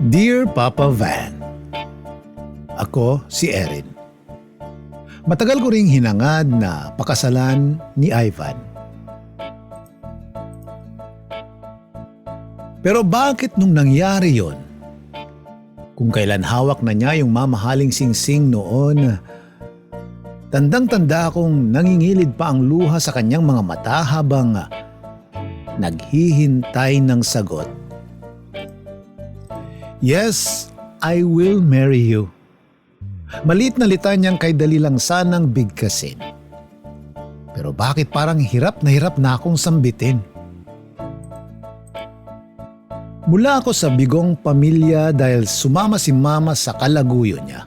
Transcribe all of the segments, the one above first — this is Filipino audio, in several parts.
Dear Papa Van, ako si Erin. Matagal ko ring hinangad na pakasalan ni Ivan. Pero bakit nung nangyari yon? Kung kailan hawak na niya yung mamahaling singsing noon, tandang-tanda akong nangingilid pa ang luha sa kanyang mga mata habang naghihintay ng sagot. Yes, I will marry you. Maliit na litanyang kay dali lang sanang bigkasin. Pero bakit parang hirap na akong sambitin? Mula ako sa bigong pamilya dahil sumama si mama sa kalaguyo niya.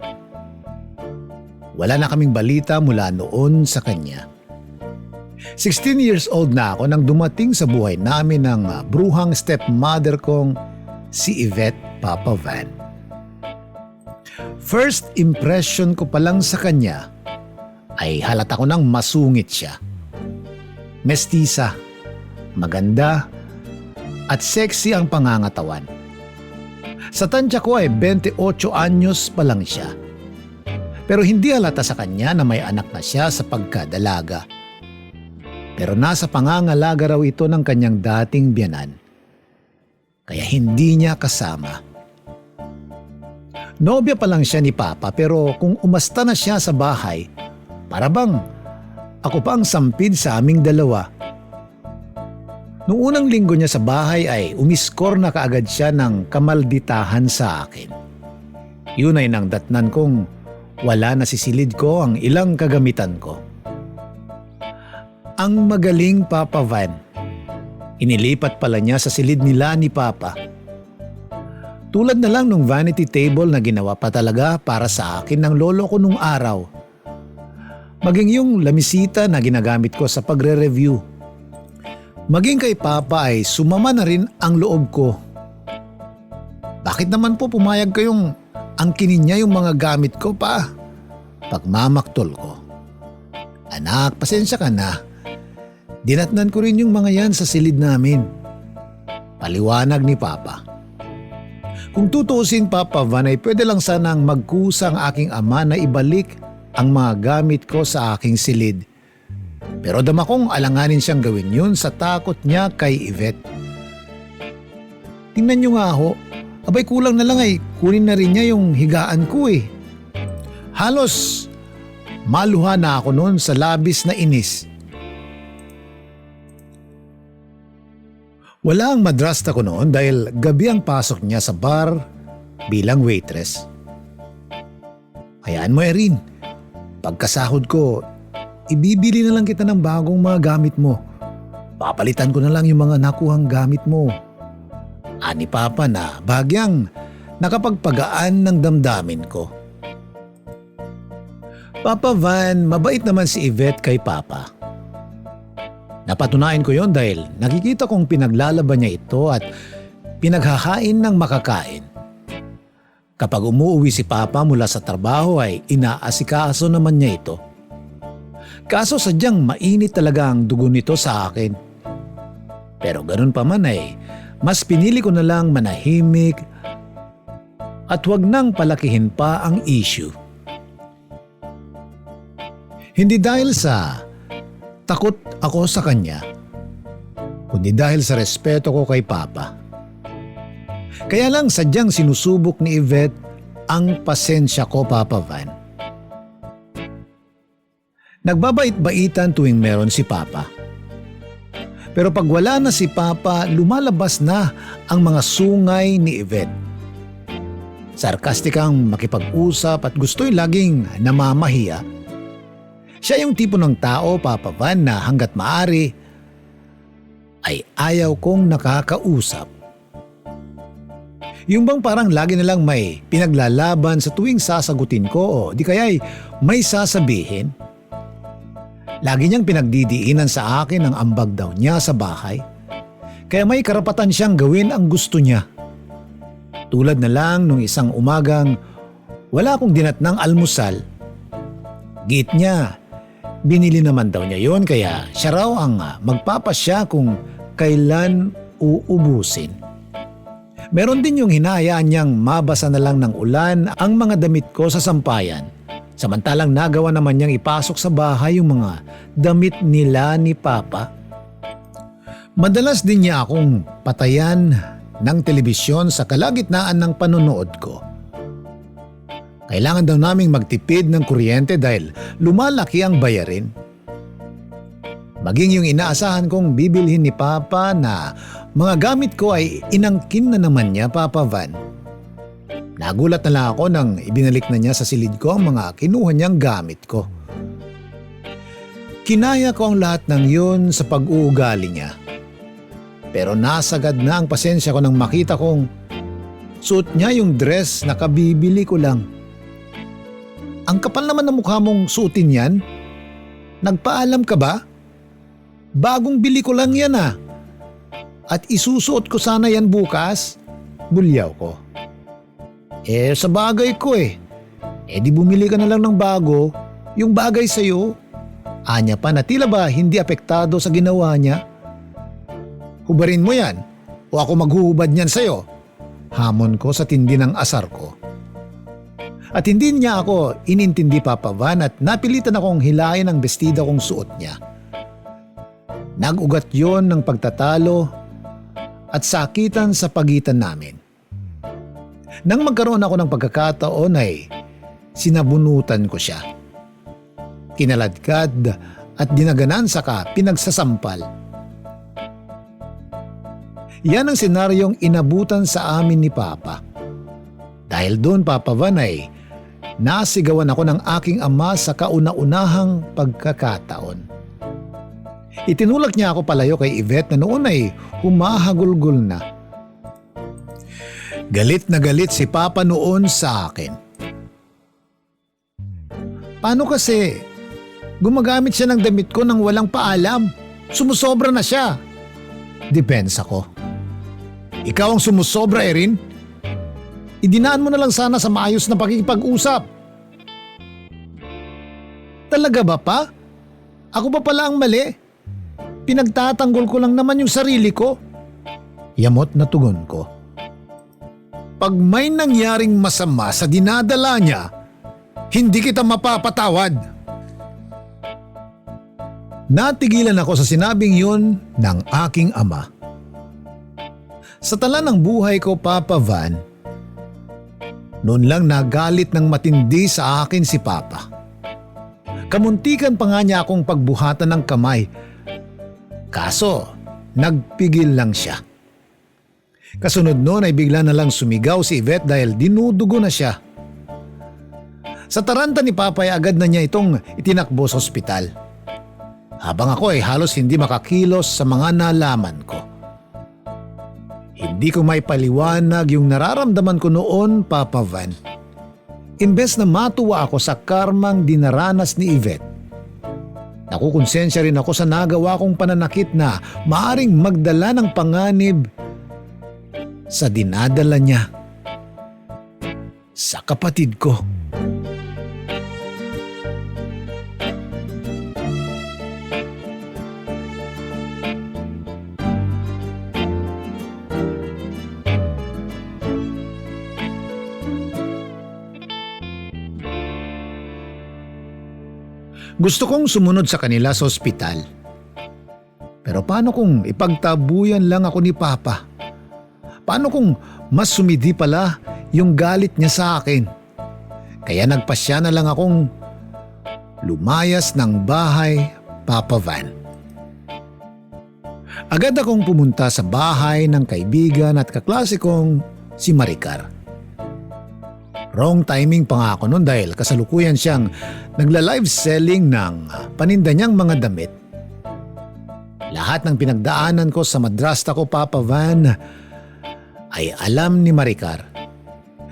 Wala na kaming balita mula noon sa kanya. 16 years old na ako nang dumating sa buhay namin ang bruhang stepmother kong si Yvette Papa Van. First impression ko pa lang sa kanya ay halata ko nang masungit siya. Mestiza, maganda, at sexy ang pangangatawan. Sa tansya ko ay 28 anyos pa lang siya. Pero hindi halata sa kanya na may anak na siya sa pagkadalaga. Pero nasa pangangalaga raw ito ng kanyang dating biyanan. Kaya hindi niya kasama. Nobya pa lang siya ni Papa pero kung umasta na siya sa bahay, para bang ako pa ang sampid sa aming dalawa. Noong unang linggo niya sa bahay ay umiskor na kaagad siya ng kamalditahan sa akin. Yun ay nang datnan kong wala na si silid ko ang ilang kagamitan ko. Ang magaling Papa Van. Inilipat pala niya sa silid nila ni Papa. Tulad na lang nung vanity table na ginawa pa talaga para sa akin ng lolo ko nung araw. Maging yung lamisita na ginagamit ko sa pagre-review. Maging kay Papa ay sumama na rin ang loob ko. Bakit naman po pumayag kayong angkinin niya yung mga gamit ko pa? Pagmamaktol ko. Anak, pasensya ka na. Dinatnan ko rin yung mga yan sa silid namin. Paliwanag ni Papa. Kung tutuusin Papa Van ay pwede lang sanang magkusa ang aking ama na ibalik ang mga gamit ko sa aking silid. Pero dama kong alanganin siyang gawin yun sa takot niya kay Yvette. Tingnan niyo nga ho, abay kulang na lang ay kunin na rin niya yung higaan ko eh. Halos maluha na ako noon sa labis na inis. Wala ang madrasta ko noon dahil gabi ang pasok niya sa bar bilang waitress. Hayaan mo Erin, pagkasahod ko, ibibili na lang kita ng bagong mga gamit mo. Papalitan ko na lang yung mga nakuhang gamit mo. Ani Papa na bagyang nakapagpagaan ng damdamin ko. Papa Van, mabait naman si Yvette kay Papa. Napatunayan ko yon dahil nakikita kong pinaglalaban niya ito at pinaghahain ng makakain. Kapag umuwi si Papa mula sa trabaho ay inaasikaso naman niya ito. Kaso sadyang mainit talaga ang dugo nito sa akin. Pero ganun pa man ay mas pinili ko na lang manahimik at wag nang palakihin pa ang issue. Hindi dahil sa takot ako sa kanya, kundi dahil sa respeto ko kay Papa. Kaya lang sadyang sinusubok ni Yvette ang pasensya ko, Papa Van. Nagbabait-baitan tuwing meron si Papa. Pero pag wala na si Papa, lumalabas na ang mga sungay ni Yvette. Sarkastikang makipag-usap at gusto'y laging namamahiya. Siya yung tipo ng tao, Papa Van, na hanggat maaari ay ayaw kong nakakausap. Yung bang parang lagi na lang may pinaglalaban sa tuwing sasagutin ko o di kaya'y may sasabihin. Lagi niyang pinagdidiinan sa akin ang ambag daw niya sa bahay. Kaya may karapatan siyang gawin ang gusto niya. Tulad na lang nung isang umagang wala akong dinatnang almusal. Git niya, binili naman daw niya yon kaya siya raw ang magpapasya kung kailan uubusin. Meron din yung hinahayaan niyang mabasa na lang ng ulan ang mga damit ko sa sampayan. Samantalang nagawa naman niyang ipasok sa bahay yung mga damit nila ni Papa. Madalas din niya akong patayan ng telebisyon sa kalagitnaan ng panonood ko. Kailangan daw naming magtipid ng kuryente dahil lumalaki ang bayarin. Maging yung inaasahan kong bibilhin ni Papa na mga gamit ko ay inangkin na naman niya, Papa Van. Nagulat na lang ako nang ibinalik na niya sa silid ko ang mga kinuha niyang gamit ko. Kinaya ko ang lahat ng yun sa pag-uugali niya. Pero nasagad na ang pasensya ko nang makita kong suot niya yung dress na kabibili ko lang. Ang kapal naman ng mukha mong suotin yan. Nagpaalam ka ba? Bagong bili ko lang yan ah. At isusuot ko sana yan bukas. Bulyaw ko. Sa bagay ko di bumili ka na lang ng bago. Yung bagay sa'yo. Anya pa na tila ba hindi apektado sa ginawa niya? Hubarin mo yan o ako maghuhubad niyan sa'yo. Hamon ko sa tindi ng asar ko. At hindi niya ako inintindi, Papa Van, at napilitan akong hilahin ang bestida kong suot niya. Nag-ugat yon ng pagtatalo at sakitan sa pagitan namin. Nang magkaroon ako ng pagkakataon ay sinabunutan ko siya. Kinaladkad at dinaganan saka pinagsasampal. Yan ang senaryong inabutan sa amin ni Papa. Dahil doon, Papa Van, ay nasigawan ako ng aking ama sa kauna-unahang pagkakataon. Itinulak niya ako palayo kay Yvette na noon ay humahagulgol na. Galit na galit si Papa noon sa akin. Paano kasi gumagamit siya ng damit ko nang walang paalam? Sumusobra na siya. Depensa ko. Ikaw ang sumusobra, Erin. Idinaan mo na lang sana sa maayos na pakikipag-usap. Talaga ba pa? Ako pa pala ang mali? Pinagtatanggol ko lang naman yung sarili ko. Yamot na tugon ko. Pag may nangyaring masama sa dinadala niya, hindi kita mapapatawad. Natigilan ako sa sinabing yun ng aking ama. Sa tala ng buhay ko, Papa Van, noon lang nagalit ng matindi sa akin si Papa. Kamuntikan pa nga niya akong pagbuhatan ng kamay. Kaso, nagpigil lang siya. Kasunod noon ay bigla na lang sumigaw si Yvette dahil dinudugo na siya. Sa taranta ni Papa ay agad na niya itong itinakbo sa ospital. Habang ako ay halos hindi makakilos sa mga nalaman ko. Hindi ko may paliwanag yung nararamdaman ko noon, Papa Van. Imbes na matuwa ako sa karmang dinaranas ni Yvette, nakukonsensya rin ako sa nagawa kong pananakit na maaring magdala ng panganib sa dinadala niya sa kapatid ko. Gusto kong sumunod sa kanila sa ospital. Pero paano kung ipagtabuyan lang ako ni Papa? Paano kung mas sumidi pala yung galit niya sa akin? Kaya nagpasya na lang akong lumayas ng bahay, Papa Van. Agad akong pumunta sa bahay ng kaibigan at kaklase kong si Maricar. Wrong timing pa nga ako noon dahil kasalukuyan siyang nagla-live selling ng paninda niyang mga damit. Lahat ng pinagdaanan ko sa madrasta ko, Papa Van, ay alam ni Maricar.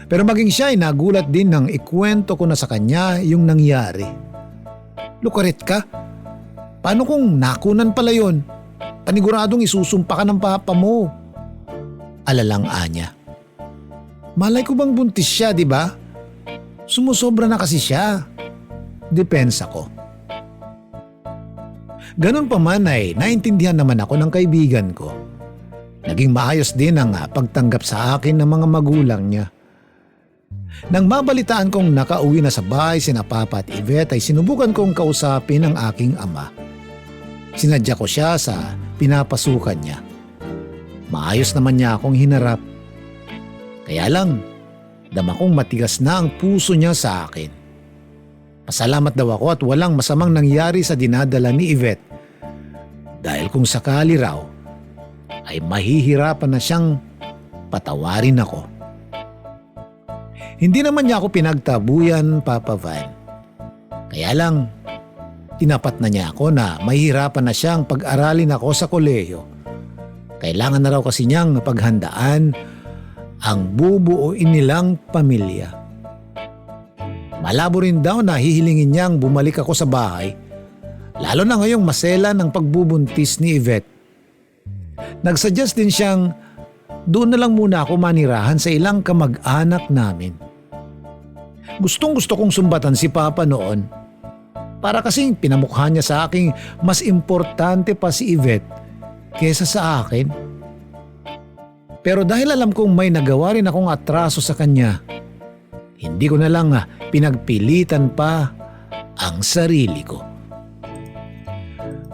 Pero maging siya ay nagulat din nang ikwento ko na sa kanya yung nangyari. Lukaret ka? Paano kung nakunan pala yun? Paniguradong isusumpa ka ng papa mo. Alalang-a niya. Malay ko bang buntis siya, di ba? Sumusobra na kasi siya. Depensa ko. Ganun pa man ay naintindihan naman ako ng kaibigan ko. Naging maayos din ang pagtanggap sa akin ng mga magulang niya. Nang mabalitaan kong nakauwi na sa bahay sina Papa at Yvette ay sinubukan kong kausapin ang aking ama. Sinadya ko siya sa pinapasukan niya. Maayos naman niya akong hinarap. Kaya lang, dama kong matigas na ang puso niya sa akin. Pasalamat daw ako at walang masamang nangyari sa dinadala ni Yvette. Dahil kung sakali raw, ay mahihirapan na siyang patawarin ako. Hindi naman niya ako pinagtabuyan, Papa Van. Kaya lang, tinapat na niya ako na mahihirapan na siyang pag-aralin ako sa kolehiyo. Kailangan na raw kasi niyang paghandaan ang bubuuin nilang pamilya. Malabo rin daw na hihilingin niyang bumalik ako sa bahay, lalo na ngayong masela ng pagbubuntis ni Yvette. Nagsuggest din siyang doon na lang muna ako manirahan sa ilang kamag-anak namin. Gustong-gusto kong sumbatan si Papa noon para kasing pinamukha niya sa aking mas importante pa si Yvette kesa sa akin. Pero dahil alam kong may nagawa rin akong atraso sa kanya, hindi ko na lang pinagpilitan pa ang sarili ko.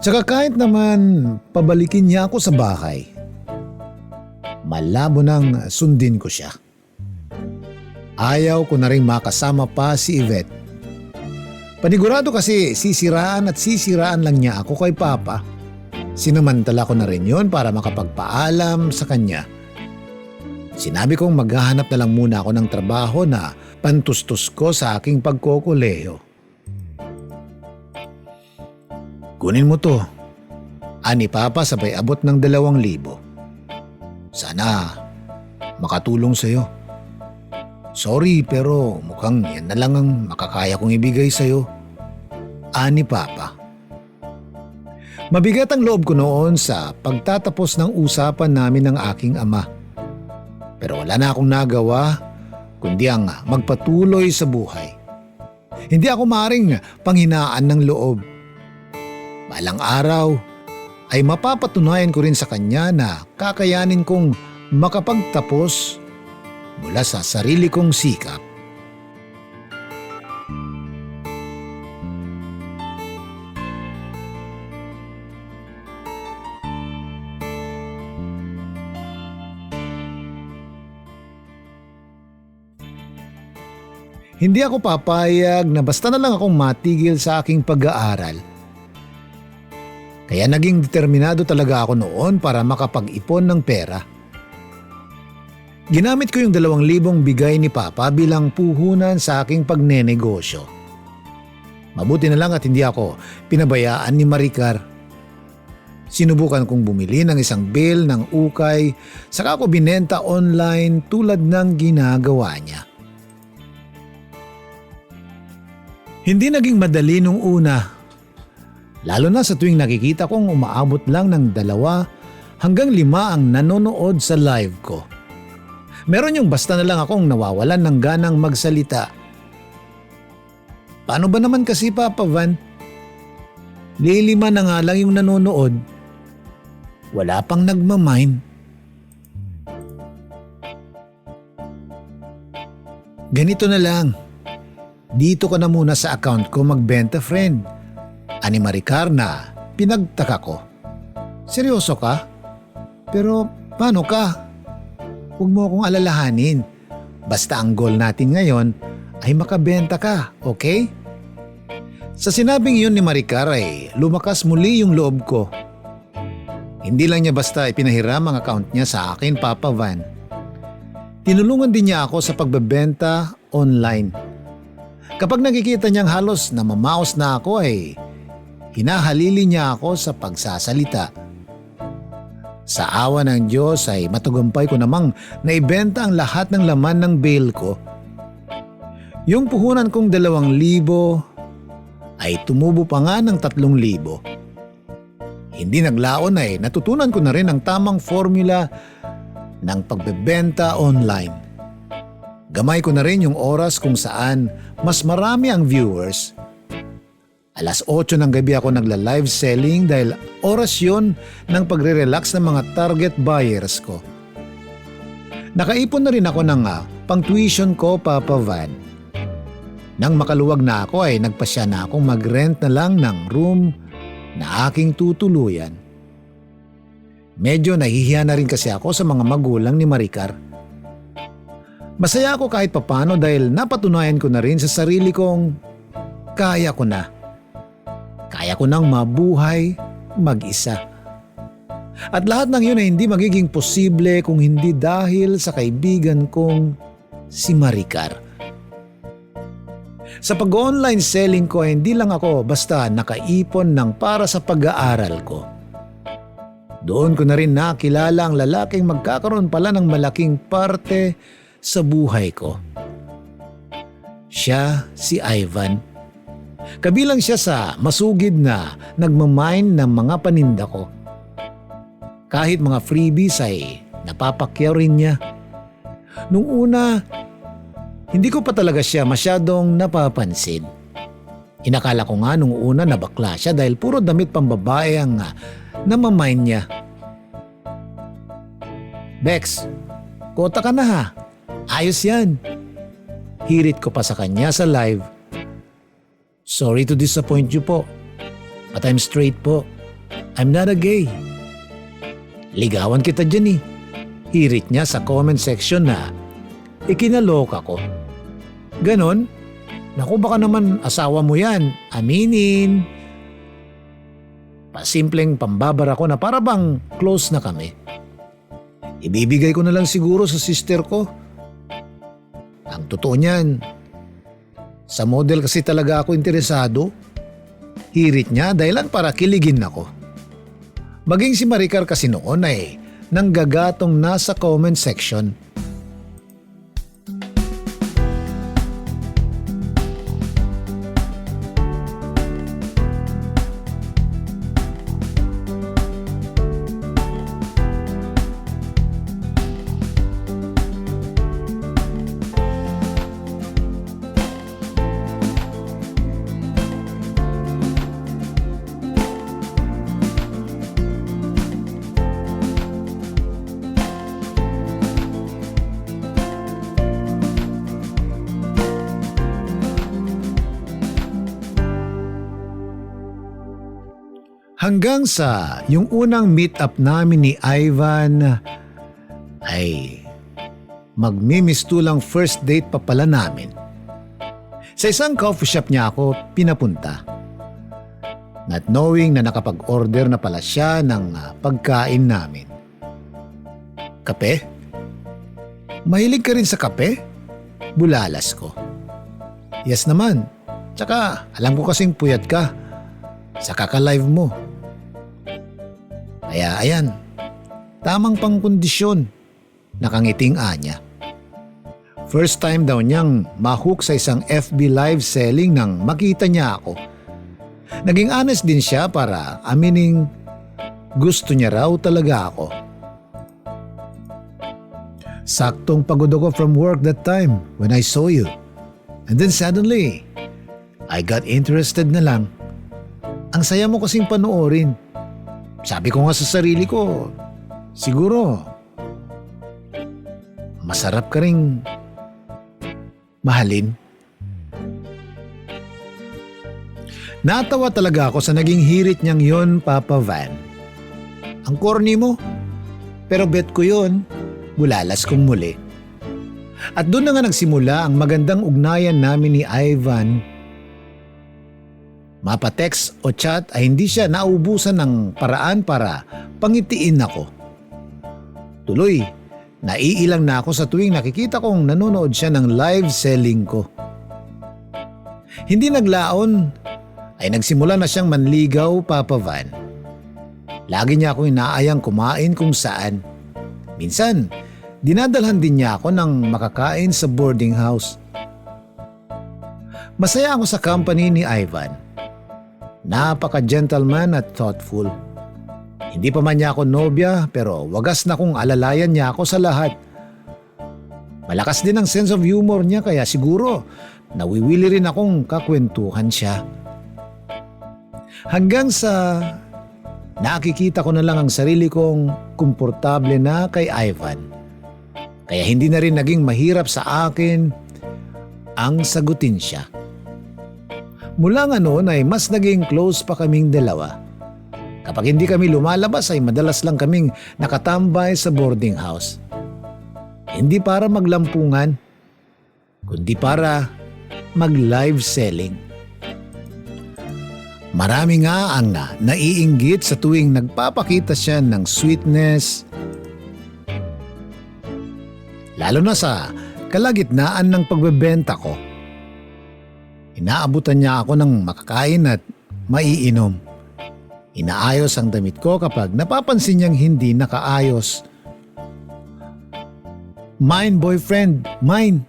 Tsaka kahit naman pabalikin niya ako sa bahay, malabo nang sundin ko siya. Ayaw ko na rin makasama pa si Yvette. Panigurado kasi sisiraan at sisiraan lang niya ako kay Papa. Sinamantala ko na rin yun para makapagpaalam sa kanya. Sinabi kong maghahanap na lang muna ako ng trabaho na pantustos ko sa aking pagkokolehiyo. Kunin mo to. Ani Papa sabay abot ng 2,000. Sana makatulong sa'yo. Sorry pero mukhang yan na lang ang makakaya kong ibigay sa'yo. Ani Papa. Mabigat ang loob ko noon sa pagtatapos ng usapan namin ng aking ama. Pero wala na akong nagawa kundi ang magpatuloy sa buhay. Hindi ako maaaring panghinaan ng loob. Balang araw ay mapapatunayan ko rin sa kanya na kakayanin kong makapagtapos mula sa sarili kong sikap. Hindi ako papayag na basta na lang akong matigil sa aking pag-aaral. Kaya naging determinado talaga ako noon para makapag-ipon ng pera. Ginamit ko yung 2,000 bigay ni Papa bilang puhunan sa aking pagnenegosyo. Mabuti na lang at hindi ako pinabayaan ni Maricar. Sinubukan kong bumili ng isang bale ng ukay saka ko binenta online tulad ng ginagawa niya. Hindi naging madali nung una. Lalo na sa tuwing nakikita kong umaabot lang ng 2 hanggang 5 ang nanonood sa live ko. Meron yung basta na lang akong nawawalan ng ganang magsalita. Paano ba naman kasi Papa Van? 5 na nga lang yung nanonood. Wala pang nagmamine. Ganito na lang. Dito ka na muna sa account ko magbenta, friend. Ani Maricar na pinagtaka ko. Seryoso ka? Pero paano ka? Huwag mo akong alalahanin. Basta ang goal natin ngayon ay makabenta ka, okay? Sa sinabing yun ni Maricar ay lumakas muli yung loob ko. Hindi lang niya basta ipinahiram ang account niya sa akin, Papa Van. Tinulungan din niya ako sa pagbebenta online. Kapag nakikita niyang halos namamaos na ako ay hinahalili niya ako sa pagsasalita. Sa awa ng Diyos ay matagumpay ko namang naibenta ang lahat ng laman ng bale ko. Yung puhunan kong 2,000 ay tumubo pa nga ng 3,000. Hindi naglaon ay natutunan ko na rin ang tamang formula ng pagbebenta online. Gamay ko na rin yung oras kung saan mas marami ang viewers Alas 8 ng gabi ako nagla-live selling dahil oras yon ng pagre-relax ng mga target buyers ko. Nakaipon na rin ako ng pang-tuition ko, Papa Van. Nang makaluwag na ako ay nagpasya na akong mag-rent na lang ng room na aking tutuluyan. Medyo nahihiya na rin kasi ako sa mga magulang ni Maricar. Masaya ako kahit papano dahil napatunayan ko na rin sa sarili kong kaya ko na. Kaya ko nang mabuhay mag-isa. At lahat ng yun ay hindi magiging posible kung hindi dahil sa kaibigan kong si Maricar. Sa pag-online selling ko ay hindi lang ako basta nakaipon ng para sa pag-aaral ko. Doon ko na rin nakilala ang lalaking magkakaroon pala ng malaking parte sa buhay ko. Siya si Ivan. Kabilang siya sa masugid na nagmamine ng mga paninda ko. Kahit mga freebies ay napapakyaw rin niya. Nung una, hindi ko pa talaga siya masyadong napapansin. Inakala ko nga nung una na bakla siya dahil puro damit pambabae ang namamine niya. Bex, kota ka na ha. Ayos yan. Hirit ko pa sa kanya sa live. Sorry to disappoint you po. But I'm straight po. I'm not a gay. Ligawan kita dyan eh. Hirit niya sa comment section na ikinaloka ko. Ganon? Naku baka naman asawa mo yan. Aminin. Pasimpleng pambabara ko na para bang close na kami. Ibibigay ko na lang siguro sa sister ko. Ang totoo niyan, sa model kasi talaga ako interesado. Hirit niya dahilan para kiligin ako. Maging si Maricar kasi noon ay nanggagatong nasa comment section. Hanggang sa yung unang meet-up namin ni Ivan ay magmimistulang first date pa pala namin. Sa isang coffee shop niya ako pinapunta. Not knowing na nakapag-order na pala siya ng pagkain namin. Kape? Mahilig ka rin sa kape? Bulalas ko. Yes naman. Tsaka alam ko kasing puyat ka sa kaka-live mo. Kaya ayan, tamang pangkondisyon, nakangiting anya. First time daw niyang mahook sa isang FB live selling nang makita niya ako. Naging honest din siya para amining gusto niya raw talaga ako. Saktong pagod ako from work that time when I saw you. And then suddenly, I got interested na lang. Ang saya mo kasing panoorin. Sabi ko nga sa sarili ko, siguro, masarap ka ring mahalin. Natawa talaga ako sa naging hirit niyang yon, Papa Van. Ang corny mo, pero bet ko yon, bulalas kong muli. At doon na nga nagsimula ang magandang ugnayan namin ni Ivan. Mapa-text o chat ay hindi siya naubusan ng paraan para pangitiin ako. Tuloy, naiilang na ako sa tuwing nakikita kong nanonood siya ng live selling ko. Hindi naglaon ay nagsimula na siyang manligaw, Papa Van. Lagi niya akong inaayang kumain kung saan. Minsan, dinadalhan din niya ako ng makakain sa boarding house. Masaya ako sa company ni Ivan. Napaka-gentleman at thoughtful. Hindi pa man niya ako nobya pero wagas na kung alalayan niya ako sa lahat. Malakas din ang sense of humor niya kaya siguro nawiwili rin akong kakwentuhan siya. Hanggang sa nakikita ko na lang ang sarili kong komportable na kay Ivan. Kaya hindi na rin naging mahirap sa akin ang sagutin siya. Mula nga noon ay mas naging close pa kaming dalawa. Kapag hindi kami lumalabas ay madalas lang kaming nakatambay sa boarding house. Hindi para maglampungan, kundi para mag-live selling. Marami nga ang naiinggit sa tuwing nagpapakita siya ng sweetness, lalo na sa kalagitnaan ng pagbebenta ko. Inaabutan niya ako ng makakain at maiinom. Inaayos ang damit ko kapag napapansin niyang hindi nakaayos. Mine, boyfriend, mine.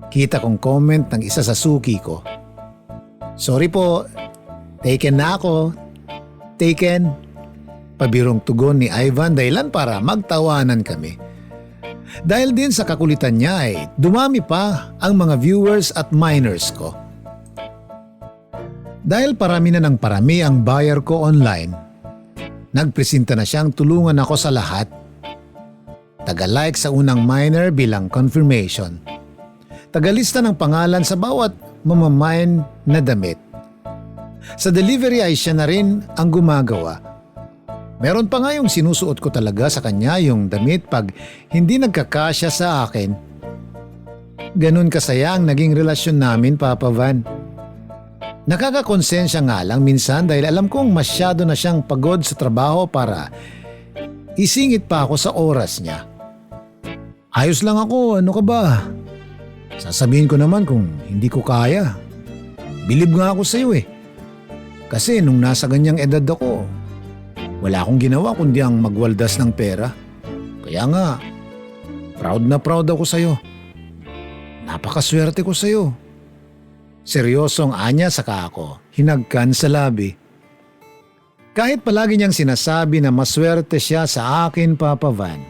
Kita kong comment ng isa sa suki ko. Sorry po, taken na ako. Taken. Pabirong tugon ni Ivan dahilan para magtawanan kami. Dahil din sa kakulitan niya ay dumami pa ang mga viewers at miners ko. Dahil parami na ng parami ang buyer ko online, nagpresenta na siyang tulungan ako sa lahat. Taga-like sa unang miner bilang confirmation. Tagalista ng pangalan sa bawat mamamine na damit. Sa delivery ay siya na rin ang gumagawa. Meron pa nga yung sinusuot ko talaga sa kanya yung damit pag hindi nagkakasya sa akin. Ganun kasaya ang naging relasyon namin, Papa Van. Nakakakonsensya nga lang minsan dahil alam kong masyado na siyang pagod sa trabaho para isingit pa ako sa oras niya. Ayos lang ako, ano ka ba? Sasabihin ko naman kung hindi ko kaya. Bilib nga ako sa iyo eh. Kasi nung nasa ganyang edad ako, wala akong ginawa kundi ang magwaldas ng pera. Kaya nga, proud na proud ako sa iyo. Napakaswerte ko sa iyo. Seryosong anya saka ako, hinagkan sa labi. Kahit palagi niyang sinasabi na maswerte siya sa akin, Papa Van.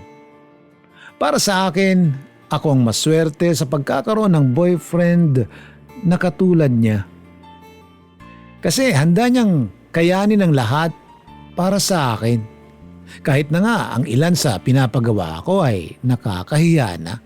Para sa akin, ako ang maswerte sa pagkakaroon ng boyfriend na katulad niya. Kasi handa niyang kayanin ang lahat para sa akin. Kahit na nga ang ilan sa pinapagawa ko ay nakakahiya na.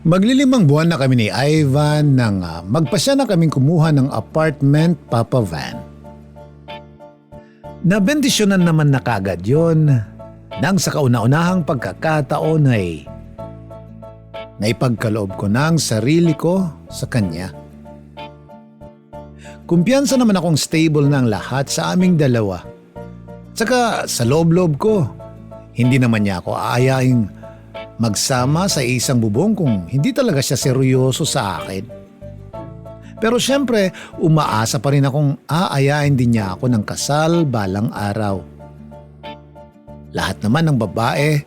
Maglilimang buwan na kami ni Ivan nang magpasya na kaming kumuha ng apartment, Papa Van. Nabendisyonan naman na kagad yun nang sa kauna-unahang pagkakataon ay naipagkaloob ko na ang sarili ko sa kanya. Kumpiyansa naman akong stable ng lahat sa aming dalawa. Tsaka sa loob-loob ko, hindi naman niya ako aayaing magsama sa isang bubong kung hindi talaga siya seryoso sa akin. Pero syempre, umaasa pa rin akong aayain din niya ako ng kasal balang araw. Lahat naman ng babae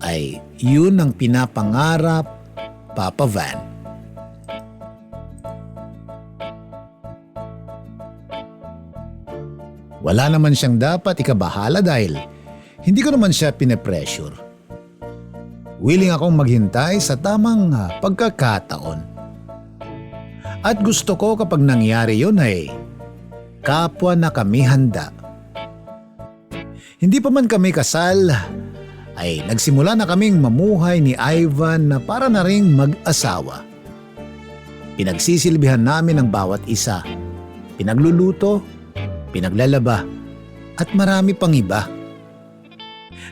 ay yun ang pinapangarap, Papa Van. Wala naman siyang dapat ikabahala dahil hindi ko naman siya pinapressure. Willing akong maghintay sa tamang pagkakataon. At gusto ko kapag nangyari yun ay kapwa na kami handa. Hindi pa man kami kasal, ay nagsimula na kaming mamuhay ni Ivan na para na ring mag-asawa. Pinagsisilbihan namin ang bawat isa. Pinagluluto, pinaglalaba, at marami pang iba.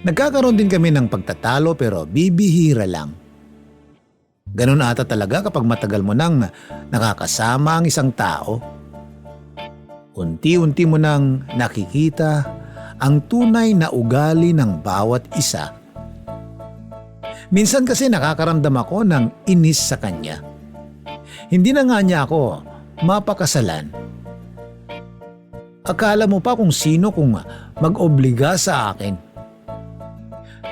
Nagkakaroon din kami ng pagtatalo pero bibihira lang. Ganun ata talaga kapag matagal mo nang nakakasama ang isang tao. Unti-unti mo nang nakikita ang tunay na ugali ng bawat isa. Minsan kasi nakakaramdam ako ng inis sa kanya. Hindi na nga niya ako mapakasalan. Akala mo pa kung sino kung mag-obliga sa akin.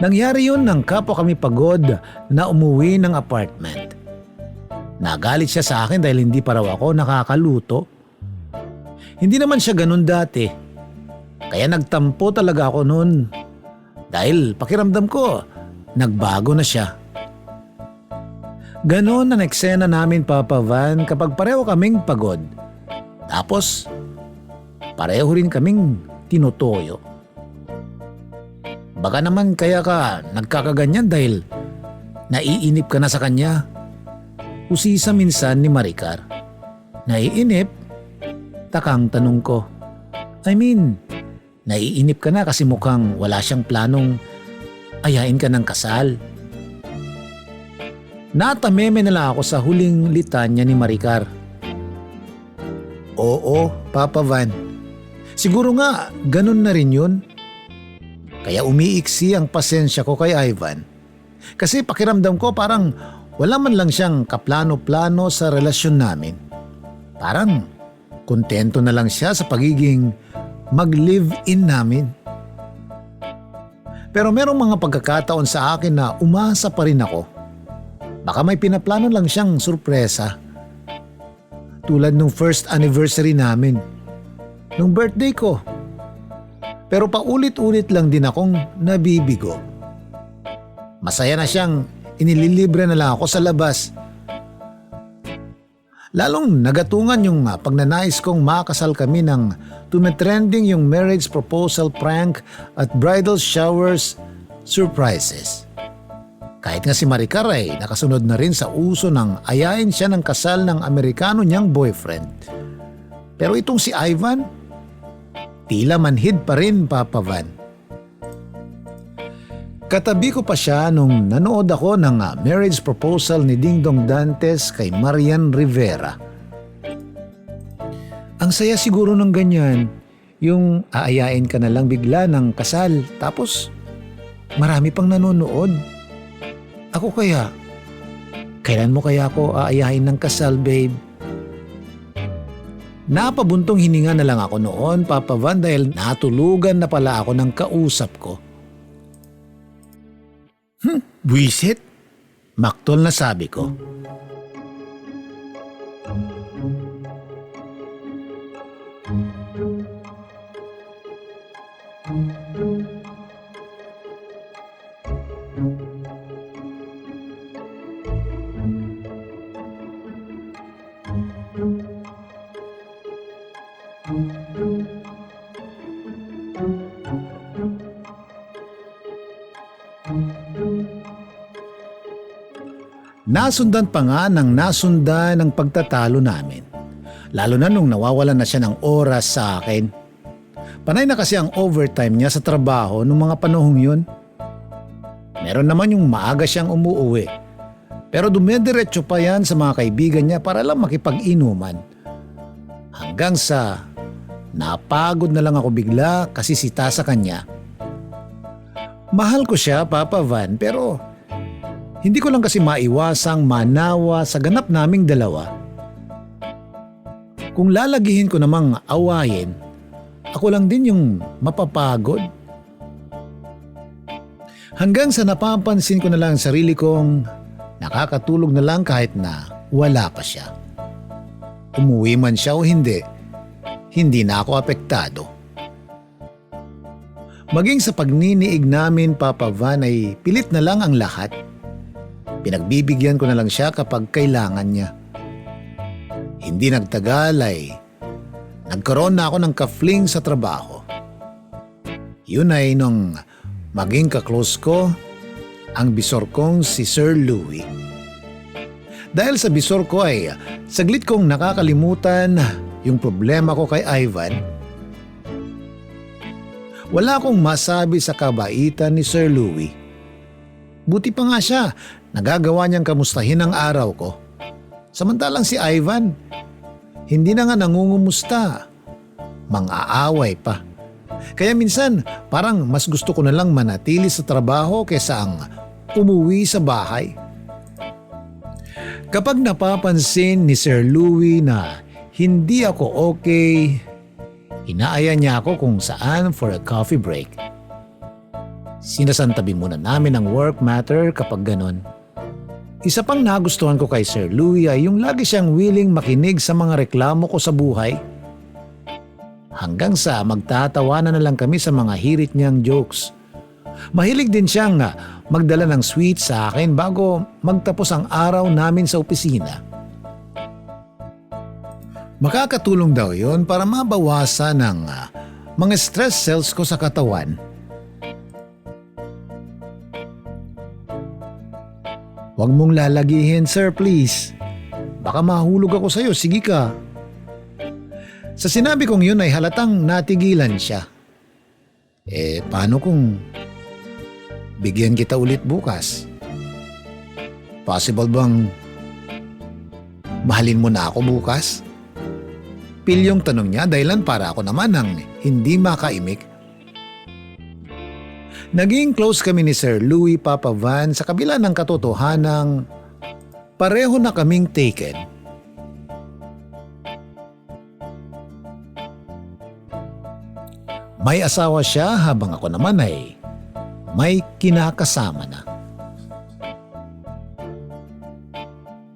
Nangyari yun nang kapwa kami pagod na umuwi ng apartment. Nagalit siya sa akin dahil hindi pa raw ako nakakaluto. Hindi naman siya ganun dati. Kaya nagtampo talaga ako noon. Dahil pakiramdam ko, nagbago na siya. Ganon ang eksena namin, Papa Van, kapag pareho kaming pagod. Tapos, pareho rin kaming tinutoyo. Baka naman kaya ka nagkakaganyan dahil naiinip ka na sa kanya. Usisa minsan ni Maricar. Naiinip? Takang tanong ko. Naiinip ka na kasi mukhang wala siyang planong ayain ka ng kasal. Natameme na lang ako sa huling litanya ni Maricar. Oo, Papa Van. Siguro nga ganun na rin yun. Kaya umiiksi ang pasensya ko kay Ivan. Kasi pakiramdam ko parang wala man lang siyang kaplano-plano sa relasyon namin. Parang kontento na lang siya sa pagiging mag-live-in namin. Pero merong mga pagkakataon sa akin na umasa pa rin ako. Baka may pinaplano lang siyang sorpresa. Tulad nung first anniversary namin. Nung birthday ko. Pero paulit-ulit lang din akong nabibigo. Masaya na siyang inililibre na lang ako sa labas. Lalong nagatungan yung pagnanais kong makasal kami ng tumitrending yung marriage proposal prank at bridal showers surprises. Kahit nga si Maricar ay nakasunod na rin sa uso ng ayain siya ng kasal ng Amerikano niyang boyfriend. Pero itong si Ivan, tila manhid pa rin, Papa Van. Katabi ko pa siya nung nanood ako ng marriage proposal ni Dingdong Dantes kay Marian Rivera. Ang saya siguro ng ganyan, yung aayain ka na lang bigla ng kasal tapos marami pang nanonood. Ako kaya, kailan mo kaya ako aayain ng kasal, babe? Napabuntong hininga na lang ako noon, Papa Van, dahil natulugan na pala ako ng kausap ko. Buisit? Maktol na sabi ko. Nasundan pa nga ng nasundan ang pagtatalo namin. Lalo na nung nawawalan na siya ng oras sa akin. Panay na kasi ang overtime niya sa trabaho nung mga panahong yun. Meron naman yung maaga siyang umuuwi. Pero dumidiretso pa yan sa mga kaibigan niya para lang makipag-inuman. Hanggang sa napagod na lang ako bigla kasi sita sa kanya. Mahal ko siya, Papa Van, pero hindi ko lang kasi maiwasang manawa sa ganap naming dalawa. Kung lalagihin ko namang awayin, ako lang din yung mapapagod. Hanggang sa napapansin ko na lang sarili kong nakakatulog na lang kahit na wala pa siya. Umuwi man siya o hindi, hindi na ako apektado. Maging sa pagniniig namin, Papa Van, ay pilit na lang ang lahat. Pinagbibigyan ko na lang siya kapag kailangan niya. Hindi nagtagal ay nagkaroon na ako ng kafling sa trabaho. Yun ay nung maging kaklose ko ang bisor kong si Sir Louie. Dahil sa bisor ko ay saglit kong nakakalimutan yung problema ko kay Ivan. Wala akong masabi sa kabaitan ni Sir Louie. Buti pa nga siya, nagagawa niyang kamustahin ang araw ko. Samantalang si Ivan, hindi na nga nangungumusta. Mang-aaway pa. Kaya minsan parang mas gusto ko na lang manatili sa trabaho kaysa ang umuwi sa bahay. Kapag napapansin ni Sir Louie na hindi ako okay, inaaya niya ako kung saan for a coffee break. Sinasantabi muna namin ang work matter kapag ganon. Isa pang nagustuhan ko kay Sir Louie ay yung lagi siyang willing makinig sa mga reklamo ko sa buhay. Hanggang sa magtatawanan na lang kami sa mga hirit niyang jokes. Mahilig din siyang magdala ng sweets sa akin bago magtapos ang araw namin sa opisina. Makakatulong daw yon para mabawasan ang mga stress cells ko sa katawan. Huwag mong lalagihin, sir, please. Baka mahulog ako sa'yo, sige ka. Sa sinabi kong yun ay halatang natigilan siya. Paano kung bigyan kita ulit bukas? Possible bang mahalin mo na ako bukas? Pilyong tanong niya dahilan para ako naman ang hindi makaimik. Naging close kami ni Sir Louie Papa Van sa kabila ng katotohanang pareho na kaming taken. May asawa siya habang ako naman ay may kinakasama na.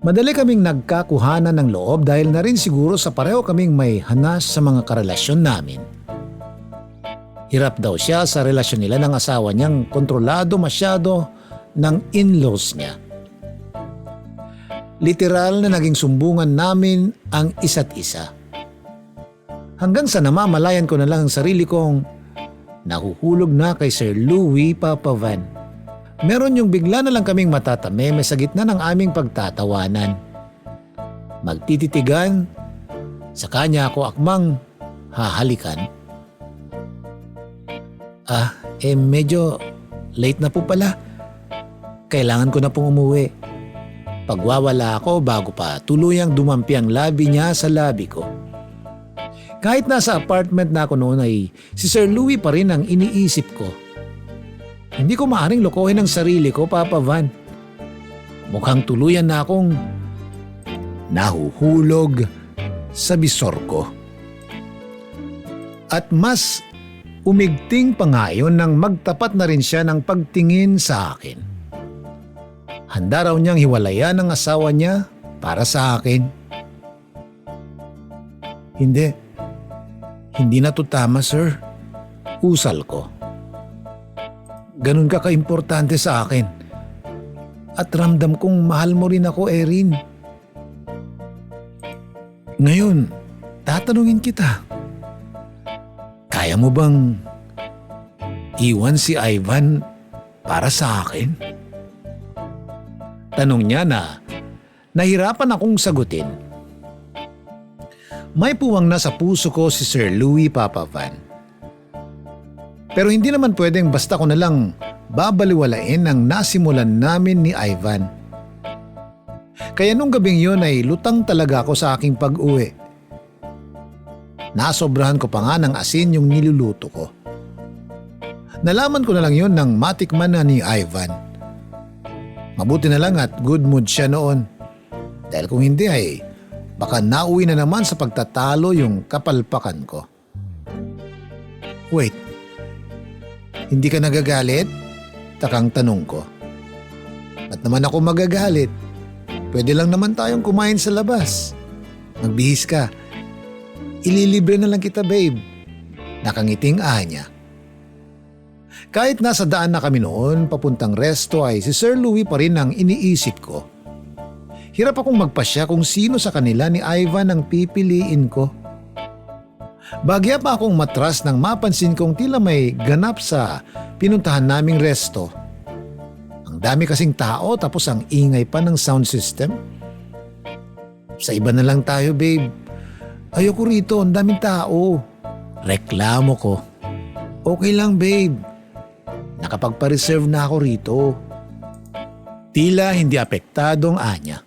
Madali kaming nagkakuhanan ng loob dahil na rin siguro sa pareho kaming may hanas sa mga karelasyon namin. Hirap daw siya sa relasyon nila ng asawa niyang kontrolado masyado ng in-laws niya. Literal na naging sumbungan namin ang isa't isa. Hanggang sa namamalayan ko na lang ang sarili kong nahuhulog na kay Sir Louie Papa Van. Meron yung bigla na lang kaming matatameme sa gitna ng aming pagtatawanan. Magtititigan, sa kanya ako akmang hahalikan. Medyo late na po pala. Kailangan ko na pong umuwi. Pagwawala ako bago pa tuluyang dumampi ang labi niya sa labi ko. Kahit nasa apartment na ako noon ay si Sir Louie pa rin ang iniisip ko. Hindi ko maaaring lokohin ang sarili ko, Papa Van. Mukhang tuluyan na akong nahuhulog sa bisor ko. At mas umigting pa nga yun nang magtapat na rin siya ng pagtingin sa akin. Handa raw niyang hiwalayan ang asawa niya para sa akin. Hindi na to tama, sir. Usal ko. Ganun ka kaimportante sa akin. At ramdam kong mahal mo rin ako, Erin. Ngayon, tatanungin kita. Kaya mo bang iwan si Ivan para sa akin? Tanong niya na nahirapan akong sagutin. May puwang na sa puso ko si Sir Louie Papa Van. Pero hindi naman pwedeng basta ko na lang babaliwalain ang nasimulan namin ni Ivan. Kaya nung gabing yun ay lutang talaga ako sa aking pag-uwi. Nasobrahan ko pa nga ng asin yung niluluto ko. Nalaman ko na lang yun nang matikman na ni Ivan. Mabuti na lang at good mood siya noon. Dahil kung hindi ay baka nauwi na naman sa pagtatalo yung kapalpakan ko. Wait. Hindi ka nagagalit? Takang tanong ko. Ba't naman ako magagalit? Pwede lang naman tayong kumain sa labas. Magbihis ka. Ililibre na lang kita, babe. Nakangiting niya. Kahit nasa daan na kami noon, papuntang resto ay si Sir Louie pa rin ang iniisip ko. Hirap akong magpasya kung sino sa kanila ni Ivan ang pipiliin ko. Bagya pa akong matras nang mapansin kong tila may ganap sa pinuntahan naming resto. Ang dami kasing tao tapos ang ingay pa ng sound system. Sa iba na lang tayo, babe. Ayoko rito, ang daming tao. Reklamo ko. Okay lang babe. Nakapagpa-reserve na ako rito. Tila hindi apektadong anya.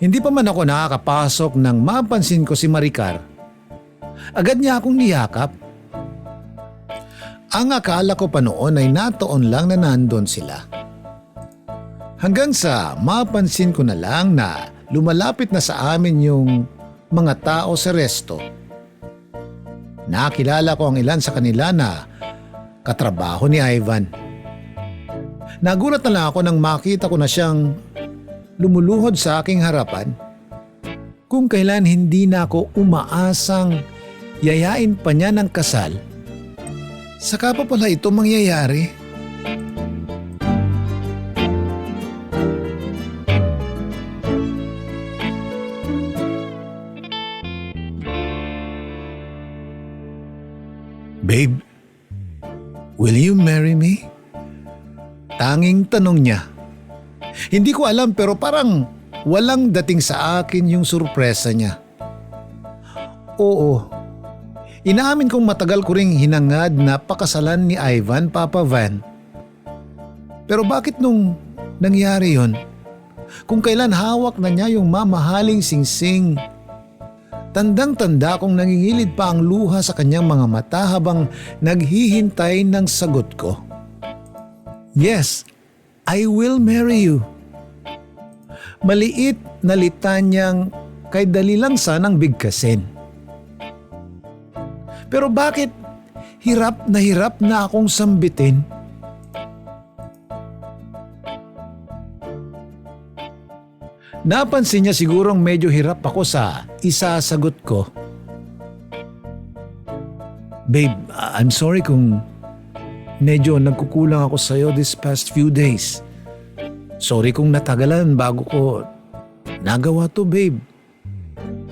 Hindi pa man ako nakakapasok nang mapansin ko si Maricar. Agad niya akong niyakap. Ang akala ko pa noon ay natoon lang na nandun sila. Hanggang sa mapansin ko na lang na lumalapit na sa amin yung mga tao sa resto. Nakilala ko ang ilan sa kanila na katrabaho ni Ivan. Nagulat na lang ako nang makita ko na siyang lumuluhod sa aking harapan. Kung kailan hindi na ako umaasang yayain pa niya ng kasal, saka pa pala ito mangyayari. Babe, will you marry me? Tanging tanong niya. Hindi ko alam pero parang walang dating sa akin yung sorpresa niya. Oo, inaamin kong matagal ko ring hinangad na pakasalan ni Ivan, Papa Van. Pero bakit nung nangyari yon? Kung kailan hawak na niya yung mamahaling singsing. Tandang-tanda kong nangingilid pa ang luha sa kanyang mga mata habang naghihintay ng sagot ko. Yes, I will marry you. Maliit na litanyang kay dali lang sanang bigkasin. Pero bakit hirap na akong sambitin? Napansin niya sigurong medyo hirap ako sa isasagot ko. Babe, I'm sorry kung medyo nagkukulang ako sa'yo this past few days. Sorry kung natagalan bago ko nagawa to, babe.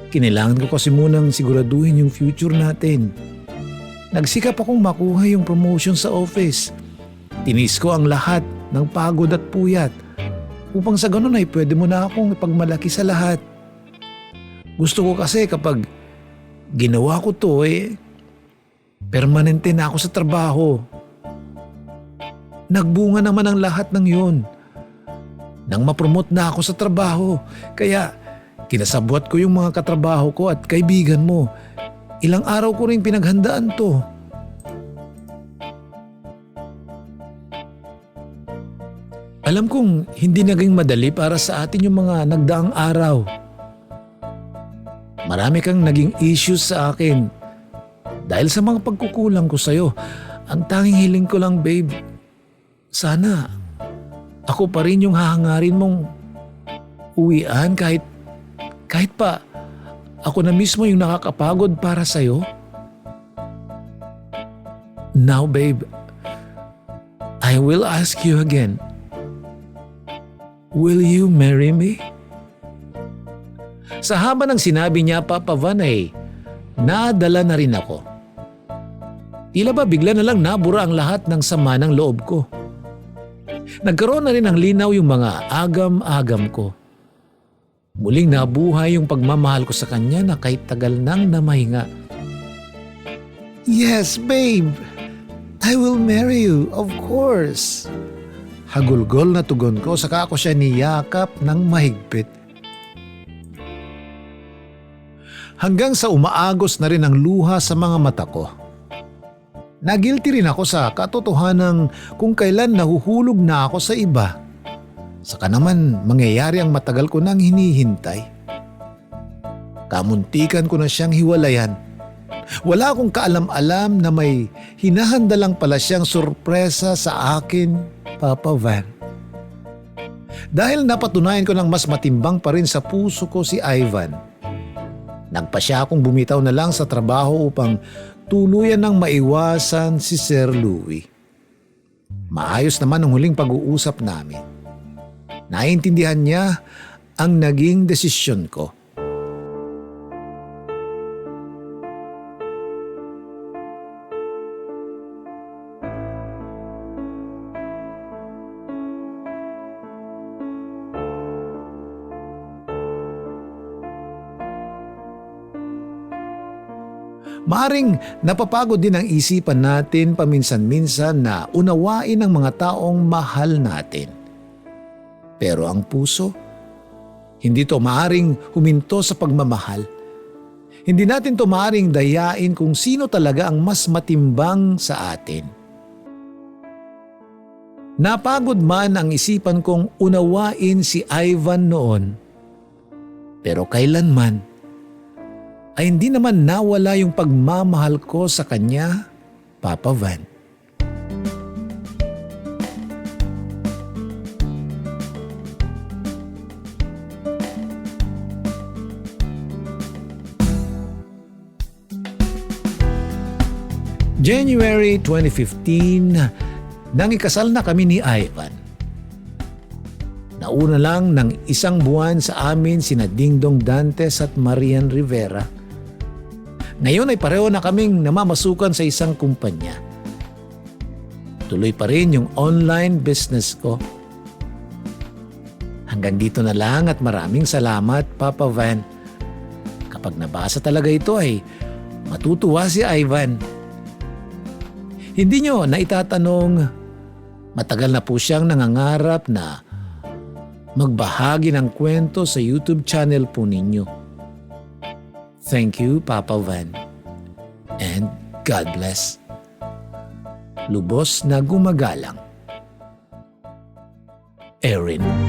Kinailangan ko kasi munang siguraduhin yung future natin. Nagsikap akong makuha yung promotion sa office. Tinis ko ang lahat ng pagod at puyat upang sa ganun ay pwede mo na akong ipagmalaki sa lahat. Gusto ko kasi kapag ginawa ko to permanente na ako sa trabaho. Nagbunga naman ang lahat ng yun. Nang mapromote na ako sa trabaho, kaya kinasabwat ko yung mga katrabaho ko at kaibigan mo. Ilang araw ko rin pinaghandaan to. Alam kong hindi naging madali para sa atin yung mga nagdaang araw. Marami kang naging issues sa akin. Dahil sa mga pagkukulang ko sa'yo, ang tanging hiling ko lang, babe, sana ako pa rin yung hahangarin mong uwian kahit pa ako na mismo yung nakakapagod para sa'yo. Now, babe, I will ask you again. Will you marry me? Sa haba ng sinabi niya, Papa Van, nadala na rin ako. Tila ba bigla na lang nabura ang lahat ng sama ng loob ko. Nagkaroon na rin ng linaw yung mga agam-agam ko. Muling nabuhay yung pagmamahal ko sa kanya na kahit tagal nang namahinga. Yes, babe. I will marry you, of course. Hagulgol na tugon ko saka ako siya niyakap ng mahigpit. Hanggang sa umaagos na rin ang luha sa mga mata ko. Nagilty rin ako sa katotohanan kung kailan nahuhulog na ako sa iba. Saka naman mangyayari ang matagal ko nang hinihintay. Kamuntikan ko na siyang hiwalayan. Wala akong kaalam-alam na may hinahanda lang pala siyang sorpresa sa akin, Papa Van. Dahil napatunayan ko ng mas matimbang pa rin sa puso ko si Ivan, nagpasya akong bumitaw na lang sa trabaho upang tuluyan ng maiwasan si Sir Louie. Maayos naman ang huling pag-uusap namin. Naintindihan niya ang naging desisyon ko. Maaring napapagod din ang isipan natin paminsan-minsan na unawain ang mga taong mahal natin. Pero ang puso, hindi to maaring huminto sa pagmamahal. Hindi natin to maaring dayain kung sino talaga ang mas matimbang sa atin. Napagod man ang isipan kong unawain si Ivan noon. Pero kailanman ay hindi naman nawala yung pagmamahal ko sa kanya, Papa Van. January 2015, nang ikasal na kami ni Ivan. Nauna lang ng isang buwan sa amin sina Dingdong Dantes at Marian Rivera. Ngayon ay pareho na kaming namamasukan sa isang kumpanya. Tuloy pa rin yung online business ko. Hanggang dito na lang at maraming salamat, Papa Van. Kapag nabasa talaga ito ay matutuwa si Ivan. Hindi nyo na itatanong, matagal na po siyang nangangarap na magbahagi ng kwento sa YouTube channel po ninyo. Thank you, Papa Van. And God bless. Lubos na gumagalang. Erin.